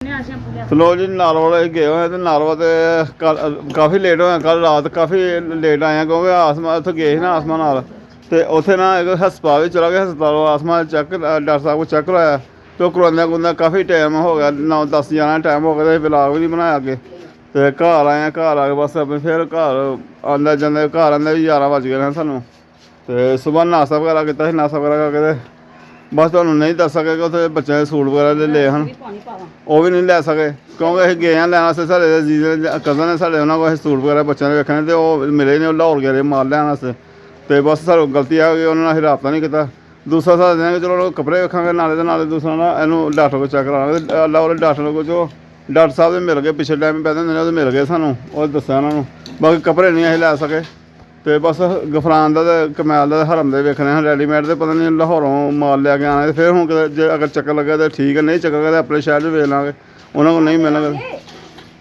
slow ਜੀ ਨਾਰਵਾ ਗਏ ਹੋਏ ਤੇ ਨਾਰਵਾ ਤੇ ਕਾਫੀ ਲੇਟ ਹੋਇਆ ਕੱਲ ਰਾਤ ਕਾਫੀ ਲੇਟ ਆਏ ਕਿਉਂਕਿ ਆਸਮਾਨ ਉੱਥੇ ਗਏ ਸੀ ਨਾ ਆਸਮਾਨ ਨਾਲ ਤੇ ਉੱਥੇ ਨਾ ਇੱਕ ਹਸਪਤਾਲ ਵੀ ਚਲਾ ਗਿਆ ਹਸਪਤਾਲ ਆਸਮਾਨ ਚੈੱਕ ਡਾਕਟਰ ਸਾਹਿਬ ਕੋਲ ਚੈੱਕ ਕਰਾਇਆ ਤੇ ਉਹ ਕਰਵਾਉਂਦਾ ਕਾਫੀ ਟਾਈਮ ਹੋ ਗਿਆ 9-10 ਜਾਣਾ ਟਾਈਮ ਹੋ ਗਿਆ ਤੇ ਵਲੋਗ ਵੀ ਨਹੀਂ ਬਣਾਇਆ ਅੱਗੇ ਤੇ ਘਰ ਆਏ ਘਰ ਆ ਕੇ ਬਸ ਫਿਰ ਘਰ ਆਉਂਦਾ ਜਾਂਦਾ ਘਰ ਆਉਂਦਾ ਵੀ 11 ਵੱਜ ਗਏ ਸਾਨੂੰ ਤੇ ਸੁਬਾਹ ਨਾਸ਼ਤਾ ਵਗੈਰਾ ਕੀਤਾ ਸੀ ਨਾਸ਼ਤਾ ਵਗੈਰਾ ਕਰਕੇ ਤੇ ਬਸ ਤੁਹਾਨੂੰ ਨਹੀਂ ਦੱਸ ਸਕੇ ਕਿ ਉੱਥੇ ਬੱਚਿਆਂ ਦੇ ਸੂਟ ਵਗੈਰਾ ਲਏ ਹਨ ਉਹ ਵੀ ਨਹੀਂ ਲੈ ਸਕੇ ਕਿਉਂਕਿ ਅਸੀਂ ਗਏ ਹਾਂ ਲੈਣ ਵਾਸਤੇ ਸਾਡੇ ਜੀਜੇ ਕਜ਼ਨ ਨੇ ਸਾਡੇ ਉਹਨਾਂ ਕੋਲ ਅਸੀਂ ਸੂਟ ਵਗੈਰਾ ਬੱਚਿਆਂ ਦੇ ਵੇਖਣੇ ਤੇ ਉਹ ਮਿਲੇ ਨਹੀਂ ਉਹ ਲਾਹੌਰ ਗਏ ਮਾਲ ਲੈਣ ਵਾਸਤੇ ਤੇ ਬਸ ਸਾਨੂੰ ਗਲਤੀ ਆ ਗਈ ਉਹਨਾਂ ਨਾਲ ਅਸੀਂ ਰਾਬਤਾ ਨਹੀਂ ਕੀਤਾ ਦੂਸਰਾ ਸਾਡਾ ਦਿਨ ਚਲੋ ਕੱਪੜੇ ਵੇਖਾਂਗੇ ਨਾਲੇ ਦੇ ਨਾਲੇ ਦੂਸਰਾ ਨਾ ਇਹਨੂੰ ਡਾਕਟਰ ਕੋਲ ਚੈੱਕ ਕਰਾਵਾਂਗੇ ਲਾਹੌਰ ਡਾਕਟਰ ਕੋਲ ਜੋ ਡਾਕਟਰ ਸਾਹਿਬ ਦੇ ਮਿਲ ਗਏ ਪਿਛਲੇ ਟਾਈਮ ਪੈਦੇ ਹੁੰਦੇ ਨੇ ਉਹਦੇ ਮਿਲ ਗਏ ਸਾਨੂੰ ਉਹ ਦੱਸਿਆ ਉਹਨਾਂ ਨੂੰ ਬਾਕੀ ਕੱਪੜੇ ਨਹੀਂ ਅਸੀਂ ਲੈ ਸਕੇ ਤੇ ਬਸ ਗਫਰਾਨ ਦਾ ਤੇ ਕਮੈਲ ਦਾ ਹਰਮ ਦੇ ਵੇਖਣੇ ਹਨ ਰੈਡੀਮੇਡ ਦੇ ਪਤਾ ਨਹੀਂ ਲਾਹੌਰੋਂ ਮਾਲ ਲਿਆ ਕੇ ਆਉਣਾ ਤੇ ਫਿਰ ਹੁਣ ਜੇ ਅਗਰ ਚੱਕਰ ਲੱਗਾ ਤਾਂ ਠੀਕ ਹੈ ਨਹੀਂ ਚੱਕਰ ਤਾਂ ਆਪਣੇ ਸ਼ਹਿਰ 'ਚ ਵੇਚ ਲਾਂਗੇ ਉਹਨਾਂ ਕੋਲ ਨਹੀਂ ਮਿਲਣਗੇ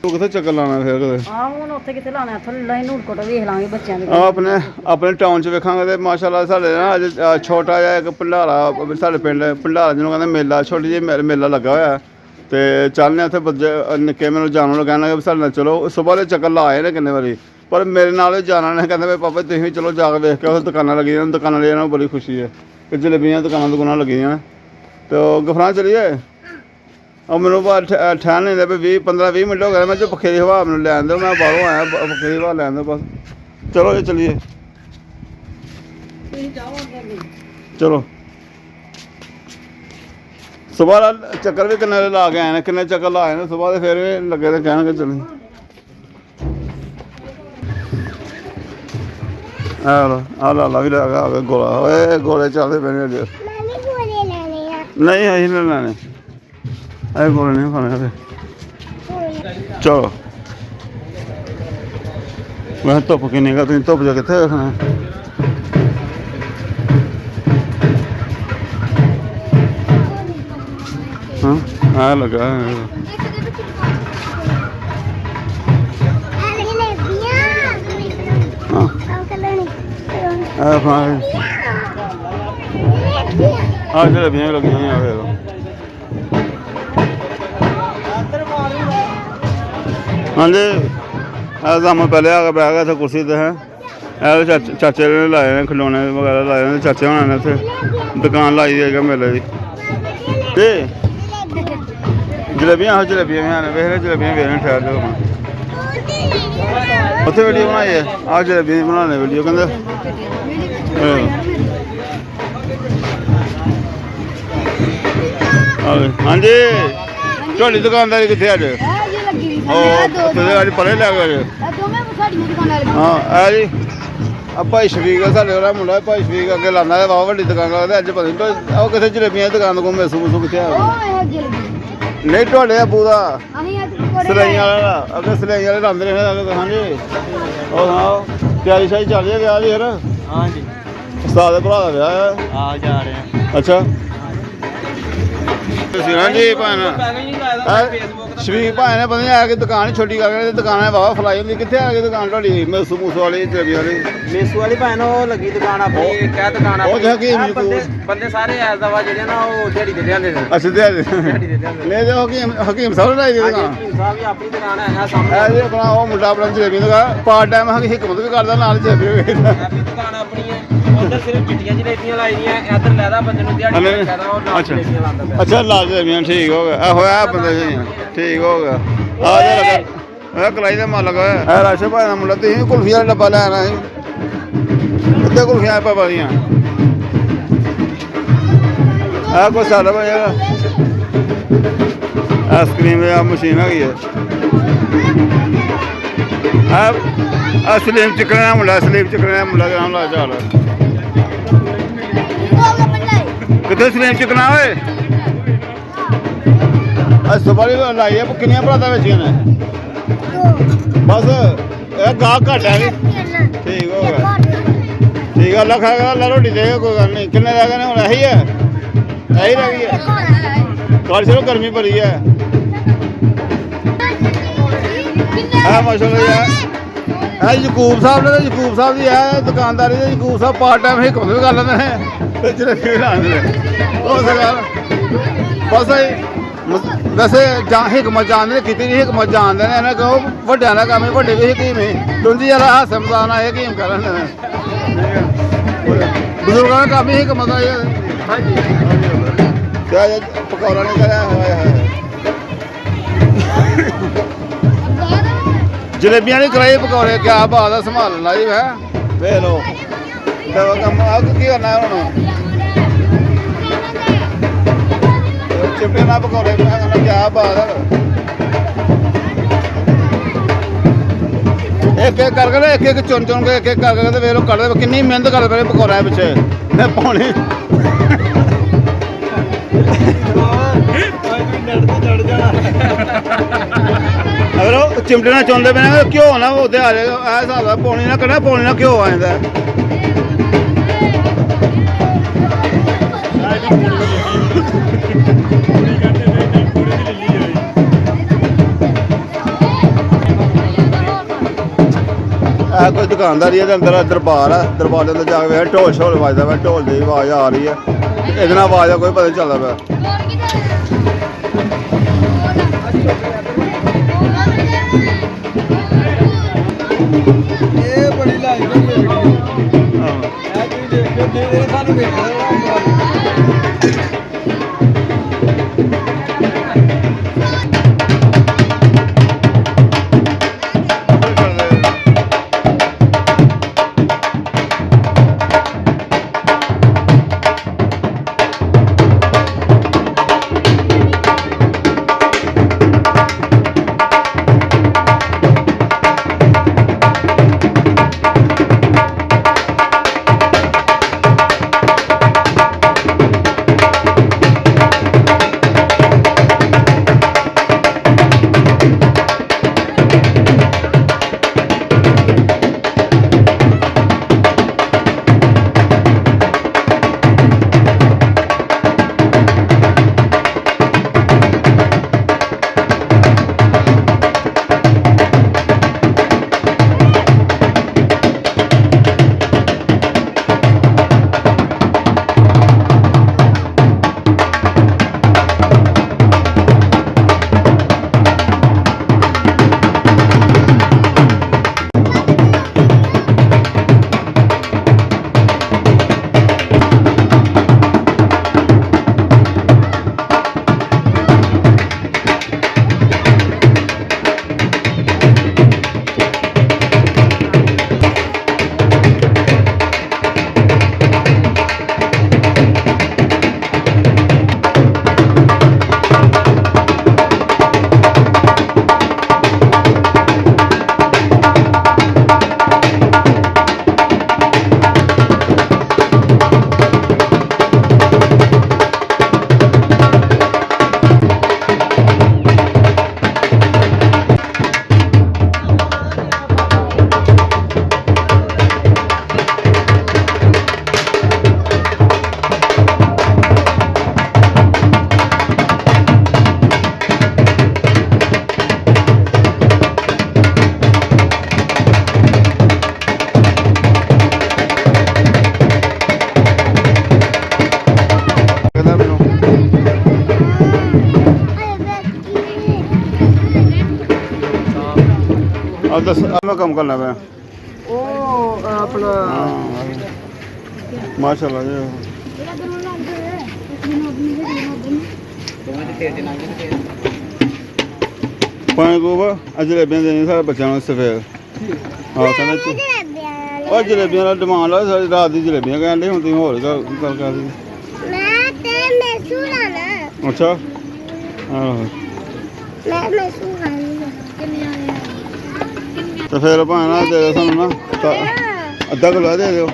ਤੂੰ ਕਿੱਥੇ ਚੱਕਰ ਲਾਉਣਾ ਫਿਰ ਕਦੇ ਹੁਣ ਉੱਥੇ ਕਿੱਥੇ ਲਾਉਣਾ ਇੱਥੇ ਲਾਈਨ ਨੂਰਕੋਟ ਵੇਖ ਲਾਂਗੇ ਬੱਚਿਆਂ ਦੇ ਆਪਣੇ ਟਾਊਨ 'ਚ ਵੇਖਾਂਗੇ ਤੇ ਮਾਸ਼ਾਅੱਲਾ ਸਾਡੇ ਨਾ ਅੱਜ ਛੋਟਾ ਜਿਹਾ ਇੱਕ ਭੰਡਾਰਾ ਸਾਡੇ ਪਿੰਡ ਭੰਡਾਰਾ ਜਿਹਨੂੰ ਕਹਿੰਦੇ ਮੇਲਾ ਛੋਟੀ ਜਿਹੀ ਮੇਲਾ ਲੱਗਾ ਹੋਇਆ ਤੇ ਚੱਲਦੇ ਉੱਥੇ ਬੱਚੇ ਨਿੱਕੇ ਮੈਨੂੰ ਜਾਣ ਨੂੰ ਕਹਿਣ ਲੱਗੇ ਵੀ ਸਾਡੇ ਨਾਲ ਚਲੋ ਸੁਬਾਹ ਦੇ ਚੱਕਰ ਲਾ ਆਏ ਨੇ ਕਿੰਨੇ ਵਾਰੀ ਪਰ ਮੇਰੇ ਨਾਲ ਜਾਣਾ ਨੇ ਕਹਿੰਦੇ ਵੀ ਪਾਪਾ ਤੁਸੀਂ ਵੀ ਚਲੋ ਜਾ ਕੇ ਵੇਖ ਕੇ ਉਹ ਦੁਕਾਨਾਂ ਲੱਗੀਆਂ ਦੁਕਾਨਾਂ ਲਈ ਬੜੀ ਖੁਸ਼ੀ ਹੈ ਕਿ ਜਲੇਬੀਆਂ ਦੁਕਾਨਾਂ ਲੱਗੀਆਂ ਤੇ ਉਹ ਗਫਰਾਂ ਚਲੀਏ ਉਹ ਮੈਨੂੰ ਠਹਿਰ ਨਹੀਂ ਦੇ ਵੀ 15-20 ਮਿੰਟ ਹੋ ਗਏ ਮੈਂ ਜੋ ਪੱਖੇ ਦੀ ਹਵਾ ਮੈਨੂੰ ਲੈਣ ਦਿਓ ਮੈਂ ਬਾਹਰੋਂ ਆਇਆ ਪੱਖੇ ਦੀ ਹਵਾ ਲੈਣ ਦਿਓ ਬਸ ਚਲੋ ਜੀ ਚਲੀਏ ਚਲੋ ਸੁਬਾਹ ਚੱਕਰ ਵੀ ਕਿੰਨੇ ਲਾ ਕੇ ਆਏ ਨੇ ਕਿੰਨੇ ਚੱਕਰ ਲਾ ਆਏ ਨੇ ਸੁਬਾਹ ਦੇ ਫਿਰ ਵੀ ਲੱਗੇ ਤੇ ਕਹਿਣਗੇ ਚਲੀ ਆ ਲਾ ਵੀ ਲੱਗਾ ਗੋਲਾ ਓਏ ਗੋਲੇ ਚੱਲਦੇ ਪਏ ਨੇ ਅੱਜ ਨਹੀਂ ਅਸੀਂ ਨਹੀਂ ਲੈਣੇ ਇਹ ਗੋਲੇ ਨਹੀਂ ਖਾਣੇ ਫਿਰ ਚਲੋ ਮੈਂ ਧੁੱਪ ਕਿੰਨੀ ਗਾ ਤੁਸੀਂ ਧੁੱਪ ਜਾ ਕਿੱਥੇ ਵੇਖਣਾ ਹਾਂ ਆ ਲੱਗਾ ਆ ਜਲੇਬੀਆਂ ਲੱਗੀਆਂ ਹੋਈਆਂ ਫਿਰ ਹਾਂਜੀ ਇਹ ਤਾਂ ਮੈਂ ਪਹਿਲੇ ਆ ਕੇ ਬਹਿ ਗਿਆ ਇੱਥੇ ਕੁਰਸੀ 'ਤੇ ਹੈ ਇਹ ਚਾਚੇ ਨੇ ਲਾਏ ਨੇ ਖਿਡੌਣੇ ਵਗੈਰਾ ਲਾਏ ਨੇ ਚਾਚੇ ਹੋਣਾ ਨੇ ਇੱਥੇ ਦੁਕਾਨ ਲਾਈ ਹੈਗਾ ਮੇਲੇ ਦੀ ਤੇ ਜਲੇਬੀਆਂ ਜਲੇਬੀਆਂ ਨੇ ਵੇਖ ਜਲੇਬੀਆਂ ਵੇਖਣ ਠਹਿਰ ਜਾਓ ਉੱਥੇ ਵੀਡੀਓ ਬਣਾਈ ਹੈ ਆਹ ਜਲੇਬੀਆਂ ਬਣਾਉਣੇ ਵੀਡੀਓ ਕਹਿੰਦੇ ਹਾਂਜੀ ਤੁਹਾਡੀ ਦੁਕਾਨਦਾਰੀ ਕਿੱਥੇ ਅੱਜ ਉਹ ਅੱਜ ਪਰੇ ਲੈ ਗਏ ਹਾਂ ਇਹ ਜੀ ਆ ਭਾਈ ਸ਼ਫੀਕ ਆ ਸਾਡੇ ਉਹਦਾ ਮੁੰਡਾ ਭਾਈ ਸ਼ਫੀਕ ਅੱਗੇ ਲਾਉਂਦਾ ਬਹੁਤ ਵੱਡੀ ਦੁਕਾਨ ਲੱਗਦਾ ਅੱਜ ਪਤਾ ਨਹੀਂ ਉਹ ਕਿੱਥੇ ਜਲੇਬੀਆਂ ਦੀ ਦੁਕਾਨ ਕੋਲ ਮੈਸੂ ਕਿੱਥੇ ਆ ਨਹੀਂ ਤੁਹਾਡੇ ਆਬੂ ਦਾ ਸਲਾਈਆਂ ਵਾਲਾ ਅੱਗੇ ਸਲਾਈਆਂ ਵਾਲੇ ਲਾਉਂਦੇ ਨੇ ਹਾਂਜੀ ਉਹ ਸੁਣਾਓ ਤਿਆਰੀ ਸ਼ਾਹੀ ਚੱਲ ਰਹੀ ਵਿਆਹ ਦੀ ਫਿਰ ਹਾਂਜੀ ਉਸਤਾਦ ਦੇ ਭਰਾ ਦਾ ਵਿਆਹ ਆ ਜਾ ਰਹੇ ਆ ਅੱਛਾ ਤੁਸੀਂ ਹਾਂਜੀ ਭੈਣ ਸ਼ਫੀਕ ਭਾਈ ਨੇ ਪਤਾ ਨਹੀਂ ਆ ਕੇ ਦੁਕਾਨ ਛੋਟੀ ਕਰਕੇ ਦੁਕਾਨਾਂ ਵਾਵਾ ਫਲਾਈ ਹੁੰਦੀ ਕਿੱਥੇ ਆ ਗਈ ਦੁਕਾਨ ਤੁਹਾਡੀ ਮੈਸੂ ਮੂਸੂ ਵਾਲੀ ਜਲੇਬੀ ਵਾਲੀ ਮੇਸੂ ਵਾਲੀ ਭੈਣ ਉਹ ਲੱਗੀ ਦੁਕਾਨ ਆਪਣੀ ਕਹਿ ਦੁਕਾਨ ਆਪਣੀ ਬੰਦੇ ਸਾਰੇ ਐਸ ਦਵਾ ਜਿਹੜੇ ਨਾ ਉਹ ਦਿਹਾੜੀ ਦੇ ਲਿਆਂਦੇ ਨੇ ਅੱਛਾ ਦਿਹਾੜੀ ਦੇ ਲੈ ਜੋ ਹਕੀਮ ਸਾਹਿਬ ਲਾਈ ਦੀ ਦੁਕਾਨ ਹਕੀਮ ਸਾਹਿਬ ਵੀ ਆਪਣੀ ਦੁਕਾਨ ਹੈ ਸਾਹਮਣੇ ਇਹ ਜੀ ਆਪਣਾ ਉਹ ਮੁੰਡਾ ਆਪਣਾ ਜਲੇਬੀ ਦੁਕਾਨ ਪਾਰਟ ਟਾਈਮ ਹਕੀਮਤ ਵੀ ਕਰਦਾ ਨਾਲ ਜਲੇਬੀ ਵੀ ਵੇਚਦਾ ਆਪਣੀ ਦੁਕਾਨ ਆਪਣੀ ਹੈ ਉਧਰ ਸਿਰਫ ਚਿੱਟੀਆਂ ਜਲੇਬੀਆਂ ਲਾਈ ਦੀਆਂ ਇੱਧਰ ਲੈਦਾ ਬੰਦੇ ਨੂੰ ਦਿਹਾੜੀ ਕਹਿੰਦਾ ਉਹ ਨਾਲ ਜਲੇਬੀਆਂ ਲਾਉਂਦਾ ਪਿਆ ਅੱਛਾ ਲਾਲ ਜਲੇਬੀਆਂ ਠੀਕ ਹੋ ਗਿਆ ਹੋਇਆ ਬੰਦੇ ਜੀ ਠੀਕ ਹੋ ਗਿਆ ਆ ਜਾ ਲੱਗਾ ਇਹ ਕਲਾਈ ਦਾ ਮਾਲਕ ਹੈ ਇਹ ਰਾਸ਼ੇ ਭਾਈ ਦਾ ਮੁੰਡਾ ਤੁਸੀਂ ਕੁਲਫੀ ਦਾ ਡੱਬਾ ਲੈ ਆਣਾ ਸੀ ਕਿੱਥੇ ਕੁਲਫੀਆਂ ਪਾ ਪਾਦੀਆਂ ਆ ਕੋ ਸਾਡਾ ਭਾਈ ਆਈਸਕ੍ਰੀਮ ਦੀ ਮਸ਼ੀਨ ਹੈਗੀ ਹੈ ਆ ਸਲੀਮ ਚਿਕਨ ਦਾ ਮੁੰਡਾ ਸਲੀਮ ਚਿਕਨ ਦਾ ਮੁੰਡਾ ਨਾਮ ਲਾ ਚਾਲ ਕਿੱਥੇ ਸਲੀਮ ਚਿਕਨ ਓਏ ਅੱਜ ਸਵਾਰੀ ਲਾਈ ਹੈ ਕਿੰਨੀਆਂ ਭਰਾਤਾਂ ਵੇਚੀਆਂ ਨੇ ਬਸ ਇਹ ਗਾਹ ਘੱਟ ਹੈ ਠੀਕ ਹੋ ਗਿਆ ਠੀਕ ਆ ਅੱਲਾ ਖਾਏਗਾ ਅੱਲਾ ਰੋਟੀ ਦੇਗਾ ਕੋਈ ਗੱਲ ਨਹੀਂ ਕਿੰਨੇ ਰਹਿ ਗਏ ਨੇ ਹੁਣ ਇਹੀ ਹੈ ਇਹੀ ਰਹਿ ਗਈ ਹੈ ਕੱਲ੍ਹ ਚਲੋ ਗਰਮੀ ਬੜੀ ਹੈ ਆ ਮਾਸ਼ਾਅੱਲਾ ਯਾਰ ਇਹ ਯਕੂਬ ਸਾਹਿਬ ਨੇ ਯਕੂਬ ਸਾਹਿਬ ਦੀ ਹੈ ਦੁਕਾਨਦਾਰੀ ਦੇ ਯਕੂਬ ਸਾਹਿਬ ਪਾਰਟ ਟਾਈਮ ਹੀ ਕੰਮ ਵੀ ਕਰ ਲੈਂਦੇ ਨੇ ਤੇ ਜਿਹੜੇ ਲਾਉਂਦੇ ਨੇ ਉਹ ਸਰਕਾਰ ਬਸ ਵੈਸੇ ਜਾਂ ਹਿਕਮਤ ਜਾਣਦੇ ਨੇ ਕੀਤੀ ਨਹੀਂ ਹਿਕਮਤ ਜਾਣਦੇ ਨੇ ਇਹਨਾਂ ਕਹੋ ਵੱਡਿਆਂ ਦਾ ਕੰਮ ਹੈ ਵੱਡੇ ਵੀ ਹਕੀਮ ਹੈ ਤੁੰਜੀ ਯਾਰ ਹਾਸੇ ਮਜ਼ਾਕ ਨਾਲ ਹਕੀਮ ਕਰਨ ਬਜ਼ੁਰਗਾਂ ਦਾ ਕੰਮ ਹੀ ਹਿਕਮਤ ਆ ਯਾਰ ਹਾਂਜੀ ਕਿਆ ਇਹ ਪਕੌੜਾ ਨਹੀਂ ਕਰਿਆ ਹੋਇਆ ਹੈ ਜਲੇਬੀਆਂ ਨਹੀਂ ਕਰਾਈ ਪਕੌੜੇ ਕਿਆ ਬਾਤ ਆ ਸੰਭਾਲਣਾ ਜੀ ਹੈ ਵੇਖ ਲਓ ਦਵਾ ਕੰਮ ਆ ਕੀ ਕਰਨਾ ਹੁਣ ਚਿਪੜੇ ਨਾਲ ਪਕੌੜੇ ਮੈਂ ਕਹਿੰਦਾ ਕਿਆ ਬਾਤ ਹੈ ਇੱਕ ਇੱਕ ਕਰਕੇ ਨਾ ਇੱਕ ਇੱਕ ਚੁਣ ਚੁਣ ਕੇ ਇੱਕ ਇੱਕ ਕਰਕੇ ਤੇ ਵੇਖ ਲਓ ਕੱਢਦੇ ਕਿੰਨੀ ਮਿਹਨਤ ਕਰਦੇ ਪਏ ਪਕੌੜਿਆਂ ਪਿੱਛੇ ਮੈਂ ਪਾਉਣੀ ਅਗਰ ਉਹ ਚਿਮਟੇ ਨਾਲ ਚੁੰਦੇ ਪਏ ਨੇ ਘਿਓ ਨਾ ਉਹਦੇ ਆ ਜਾਏਗਾ ਇਹ ਹਿਸਾਬ ਦਾ ਪੌਣੀ ਨਾ ਕੱਢਣਾ ਪੌਣੀ ਨਾਲ ਘਿਓ ਆ ਜਾਂਦਾ ਇਹ ਕੋਈ ਦੁਕਾਨਦਾਰੀ ਦੇ ਅੰਦਰ ਦਰਬਾਰ ਆ ਦਰਬਾਰ ਦੇ ਅੰਦਰ ਜਾ ਕੇ ਵੇਖ ਢੋਲ ਛੋਲ ਵੱਜਦਾ ਵਾ ਢੋਲ ਦੀ ਆਵਾਜ਼ ਆ ਰਹੀ ਹੈ ਇਹਦੇ ਨਾਲ ਆਵਾਜ਼ ਦਾ ਕੋਈ ਪਤਾ ਨਹੀਂ ਚੱਲਦਾ ਪਿਆ ਇਹ ਬੜੀ ਲਾਈ ਹੋਈ ਹੈ ਵੀਡੀਓ ਇਹ ਤੁਸੀਂ ਦੇਖੋ ਦੇ ਸਾਨੂੰ ਵੇਖਣਾ अब दस अब मैं कम करना मैं ਉਹ ਆਪਣਾ माशाल्लाह जी पानी को जलेबियां देनी सारे बच्चों को सफेद हाँ कहते ਉਹ ਜਲੇਬੀਆਂ ਦਾ ਡਿਮਾਂਡ ਆ ਸਾਰੀ ਰਾਤ ਦੀ ਜਲੇਬੀਆਂ ਕਹਿੰਦੇ ਹੁਣ ਤੁਸੀਂ ਹੋਰ ਗੱਲ ਕਰਦੇ ਮੈਂ ਤੇ ਮੈਸੂ ਲਾਣਾ ਅੱਛਾ ਆਹੋ ਮੈਂ ਮੈਸੂ ਖਾਣੀ ਕਿੰਨੀ ਆਏ ਤੇ ਫਿਰ ਭਾਣਾ ਦੇ ਦਿਓ ਸਾਨੂੰ ਨਾ ਅੱਧਾ ਕਿਲੋ ਦੇ ਦਿਓ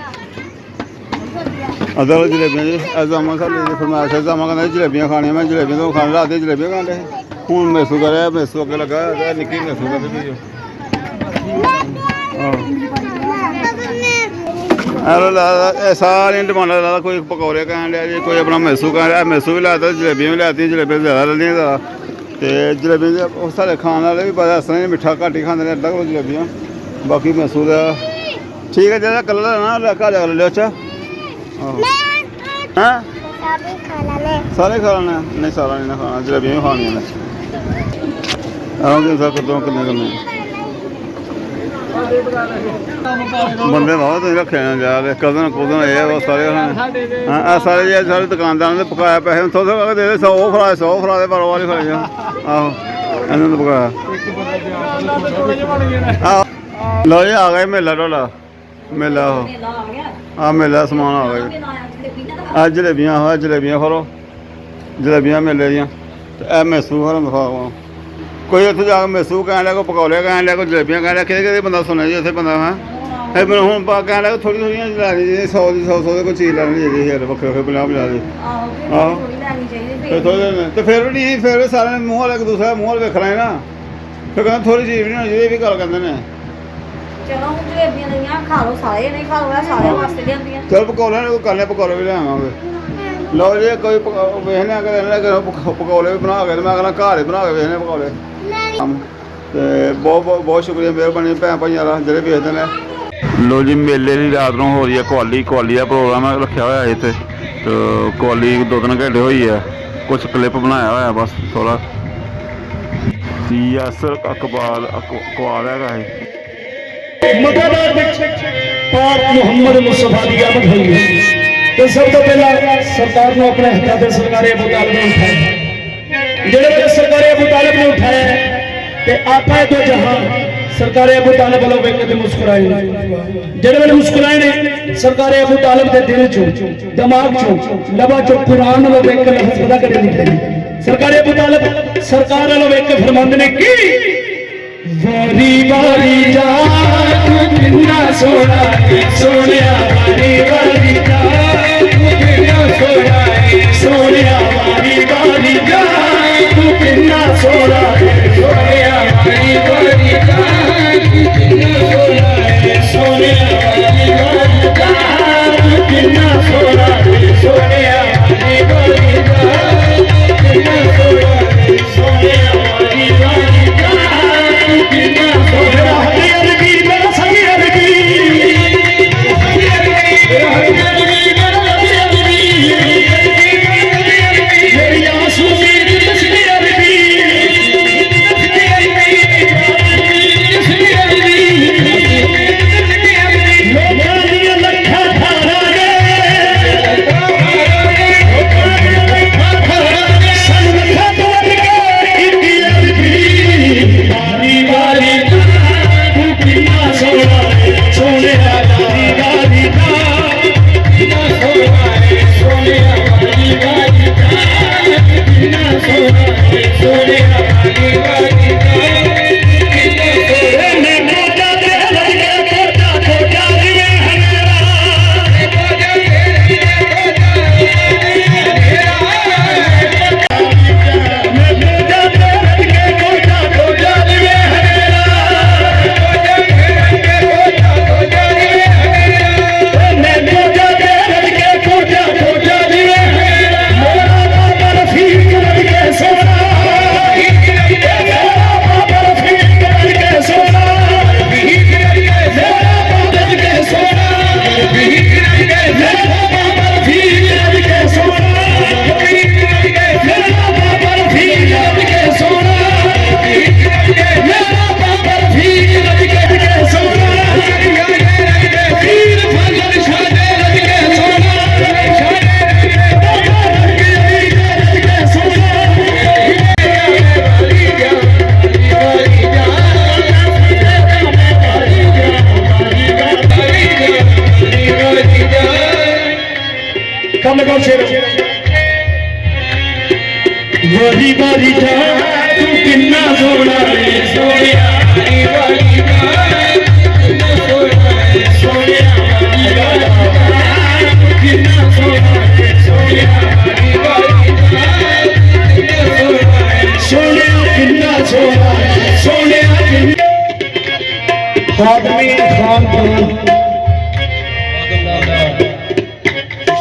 ਅੱਧਾ ਕਿਲੋ ਜਲੇਬੀਆਂ ਜੀ ਅਜ਼ਾਮਾ ਸਾਡੇ ਦੀ ਫਰਮਾਇਸ਼ ਅਜ਼ਾਮਾ ਕਹਿੰਦਾ ਜਲੇਬੀਆਂ ਖਾਣੀਆਂ ਮੈਂ ਜਲੇਬੀਆਂ ਤੋਂ ਖਾਣ ਰਾਤ ਦੀ ਜਲੇਬੀਆਂ ਖਾਂਦੇ ਹੁਣ ਮੈਸੂ ਕਰਿਆ ਮੈਸੂ ਅੱਗੇ ਲੱਗਾ ਨਿੱਕੀ ਮੈਸੂ ਕਰਦੇ ਪਈ ਹਾਂ ਸਾਰੀਆਂ ਡਿਮਾਂਡਾਂ ਲਾ ਕੋਈ ਪਕੌੜੇ ਕਹਿਣ ਲਿਆ ਜੀ ਕੋਈ ਆਪਣਾ ਮੈਸੂ ਕਹਿਣ ਲਿਆ ਮੈਸੂ ਵੀ ਲਾਤਾ ਜਲੇਬੀਆਂ ਵੀ ਲਾਤੀਆਂ ਜਲੇਬੀਆਂ ਜ਼ਿਆਦਾ ਲੈਂਦੀਆਂ ਜ਼ਿਆਦਾ ਤੇ ਜਲੇਬੀਆਂ ਉਹ ਸਾਡੇ ਖਾਣ ਵਾਲੇ ਵੀ ਪਤਾ ਇਸ ਤਰ੍ਹਾਂ ਹੀ ਮਿੱਠਾ ਘੱਟ ਹੀ ਖਾਂਦੇ ਨੇ ਅੱਧਾ ਕਿਲੋ ਜਲੇਬੀਆਂ ਬਾਕੀ ਮੈਸੂ ਦਾ ਠੀਕ ਹੈ ਜਿਹੜਾ ਕਲਰ ਨਾ ਘਰ ਜਾ ਲਿਓ ਅੱਛਾ ਹਾਂ चाबी खाना ने ਸਾਰੇ ਖਾ ਲੈਣਾ ਨਹੀਂ ਸਾਰਾ ਨਹੀਂ ਨਾ ਖਾਣਾ ਜਲੇਬੀਆਂ ਵੀ ਖਾਣੀਆਂ ਨੇ ਆਉਂਦੇ ਸਭ ਤੋਂ ਕਿੰਨੇ ਕਿੰਨੇ ਬੰਦੇ ਬਹੁਤ ਤੁਸੀਂ ਰੱਖੇ ਨੇ ਜਾ ਕੇ ਕਦਨ ਇਹ ਉਹ ਸਾਰੇ ਹਾਂ ਆ ਸਾਰੇ ਜਿਹੜੇ ਸਾਰੇ ਦੁਕਾਨਦਾਰਾਂ ਦੇ ਪਕਾਇਆ ਪੈਸੇ ਥੋੜੇ ਥੋੜੇ ਦੇ ਦੇ 100 ਫਰਾ ਦੇ ਬਾਰੋ ਵਾਲੀ ਖੜੇ ਜਾ ਆਹੋ ਇਹਨਾਂ ਨੂੰ ਪਕਾਇਆ ਆਹੋ ਲੋ ਜੀ ਆ ਗਏ ਮੇਲਾ ਢੋਲਾ ਮੇਲਾ ਉਹ ਆ ਮੇਲਾ ਸਮਾਨ ਆ ਗਿਆ ਆ ਜਲੇਬੀਆਂ ਖੋਲੋ ਜਲੇਬੀਆਂ ਮੇਲੇ ਦੀਆਂ ਤੇ ਇਹ ਮੈਸੂ ਹਰਨ ਦਿਖਾਓ ਕੋਈ ਉੱਥੇ ਜਾ ਕੇ ਮੈਸੂ ਕਹਿਣ ਲਿਆ ਕੋਈ ਪਕੌੜੇ ਕਹਿਣ ਲਿਆ ਕੋਈ ਜਲੇਬੀਆਂ ਕਹਿਣ ਲਿਆ ਕਿਹਦੇ ਬੰਦਾ ਸੁਣਿਆ ਜੀ ਉੱਥੇ ਬੰਦਾ ਹਾਂ ਇਹ ਮੈਨੂੰ ਹੁਣ ਪਾ ਕਹਿਣ ਲਿਆ ਥੋੜ੍ਹੀ ਥੋੜ੍ਹੀਆਂ ਲੈਣੀ ਜੀ 100 ਦੇ ਕੋਈ ਚੀਜ਼ ਲੈਣੀ ਚਾਹੀਦੀ ਹੈ ਵੱਖਰੇ ਵੱਖਰੇ 50 ਦੀ ਆਹੋ ਤੇ ਥੋੜ੍ਹੇ ਤੇ ਫਿਰ ਵੀ ਨਹੀਂ ਫਿਰ ਵੀ ਸਾਰਿਆਂ ਨੇ ਮੂੰਹ ਵਾਲੇ ਇੱਕ ਦੂਸਰੇ ਦਾ ਮੂੰਹ ਵਾਲ ਵੇਖਣਾ ਹੈ ਨਾ ਫਿਰ ਕਹਿੰਦਾ ਥੋੜ੍ਹੀ ਚੀਜ਼ ਵੀ ਨਹੀਂ ਹੋਣੀ ਚਾਹੀਦੀ ਇਹ ਵੀ ਗੱਲ ਕਹਿੰਦੇ ਨੇ ਚਲੋ ਹੁਣ ਜਲੇਬੀਆਂ ਲਈਆਂ ਖਾ ਲਓ ਸਾਰੇ ਨਹੀਂ ਖਾ ਲਓ ਸਾਰਿਆਂ ਵਾਸਤੇ ਲਿਆਂਦੀਆਂ ਚਲ ਪਕੌੜੇ ਨੇ ਕੋਈ ਕਰਨੇ ਪਕੌੜੇ ਵੀ ਲਿਆਵਾਂਗੇ ਲਓ ਜੀ ਕੋਈ ਵੇਖਣਾ ਕਿ ਪਕੌੜੇ ਵੀ ਬਣਾ ਕੇ ਤੇ ਮੈਂ ਕਹਿੰਦਾ ਘਰ ਹੀ ਬਣਾ ਕੇ ਵੇਖਣੇ ਪਕੌੜੇ ਤੇ ਬਹੁਤ ਸ਼ੁਕਰੀਆ ਮਿਹਰਬਾਨੀ ਭੈਣ ਭਾਈਆਂ ਦਾ ਜਿਹੜੇ ਵੇਖਦੇ ਨੇ ਲੋ ਜੀ ਮੇਲੇ ਦੀ ਰਾਤ ਨੂੰ ਹੋ ਰਹੀ ਹੈ ਕੁਆਲੀ ਦਾ ਪ੍ਰੋਗਰਾਮ ਰੱਖਿਆ ਹੋਇਆ ਇੱਥੇ ਤੇ ਕੁਆਲੀ 2-3 ਘੰਟੇ ਹੋਈ ਹੈ ਕੁਝ ਕਲਿੱਪ ਬਣਾਇਆ ਹੋਇਆ ਬਸ ਥੋੜਾ ਯਾਸਰ ਅਕਬਾਲ ਹੈਗਾ ਇਹ ਮਦਦ ਵਿੱਚ ਪਾਕ ਮੁਹੰਮਦ ਮੁਸਤਫਾ ਦੀ ਆਮਦ ਹੋਈ ਹੈ ਤੇ ਸਭ ਤੋਂ ਪਹਿਲਾਂ ਸਰਕਾਰ ਨੂੰ ਆਪਣੇ ਹੱਥਾਂ ਤੇ ਸਰਕਾਰੇ ਅਬੂ ਤਾਲਿਬ ਨੇ ਉਠਾਇਆ ਜਿਹੜੇ ਵੇਲੇ ਸਰਕਾਰੇ ਅਬੂ ਤਾਲਿਬ ਨੇ ਉਠਾਇਆ ਤੇ ਆਕਾ ਦੋ ਜਹਾਨ ਸਰਕਾਰੇ ਅਬੂ ਤਾਲਿਬ ਵੱਲੋਂ ਵੇਖ ਕੇ ਮੁਸਕਰਾਏ ਜਿਹੜੇ ਵੇਲੇ ਮੁਸਕਰਾਏ ਨੇ ਸਰਕਾਰੇ ਅਬੂ ਤਾਲਿਬ ਦੇ ਦਿਲ ਚੋਂ ਦਿਮਾਗ ਚੋਂ ਲਬਾਂ ਚੋਂ ਕੁਰਾਨ ਵੱਲੋਂ ਵੇਖ ਕੇ ਲਫ਼ਜ਼ ਪਤਾ ਕਰੇ ਨਿਕਲੇ ਸਰਕਾਰੇ ਅਬੂ ਤਾਲਿਬ ਸਰਕਾਰ ਵੱਲੋਂ ਵੇਖ ਕੇ ਫਰਮਾਉਂਦੇ ਨੇ ਕਿ ਵਾਰੀ ਵਾਰੀ ਜਾ ਤੂੰ ਕਿੰਨਾ ਸੋਹਣਾ ਸੋਹਣਿਆ ਵਾਰੀ ਜਾ ਤੂੰ ਕਿੰਨਾ ਸੋਹਣਾ ਸੋਹਣਿਆ ਵਾਰੀ ਜਾ ਤੂੰ ਕਿੰਨਾ ਸੋਹਣਾ ਸੋਹਣਿਆ ਵਾਰੀ ਜਾ ਤੂੰ ਕਿੰਨਾ ਸੋਹਣਾ ਸੋਹਣਿਆ ਵਾਰੀ ਜਾ ਤੂੰ ਕਿੰਨਾ ਸੋਹਣਾ ਸੋਹਣਿਆ ਵਾਰੀ ਜਾ ਕਿੰਨਾ ਸੋਹਣਾ ਸੋਹਣਿਆ ਵਾਰੀ ਜਾ ਕਿੰਨਾ ਸੋਹਣਾ ਹਰੀ ਵੀਰ ਮੇਰਾ ਸਹੀ ਮੇਰੀ ਆਸੂ ਵੀਰ ਤਸਵੀਰ ਵਾਰੀ ਵਾਰੀ ਜਾ ਤੂੰ ਕਿੰਨਾ ਸੋਹਣਾ ਸੋਹਣਿਆ ਵਾਰੀ ਕਿੰਨਾ ਸੋਹਣਾ ਸੋਹਣਿਆ ਕਿੰਨਾ ਸੋਹਣਾ ਸੋਹਣਿਆ ਸੋਹਣਿਆ ਕਿੰਨਾ ਸੋਹਣਾ ਸੋਹਣਿਆ ਖਾਦਮੀ ਖਾਨ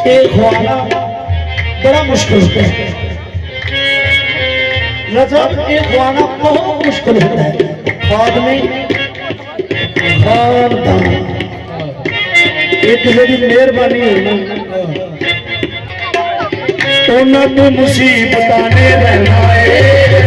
ਇਹ ਖਵਾना बड़ा मुश्किल होता है रजब ये खवाना बहुत मुश्किल होता है आदमी खानदान एक मेरी मेहरबानी होना ਉਹਨਾਂ ਤੋਂ ਮੁਸੀਬਤਾਂ ਨੇ ਰਹਿਣਾ ਏ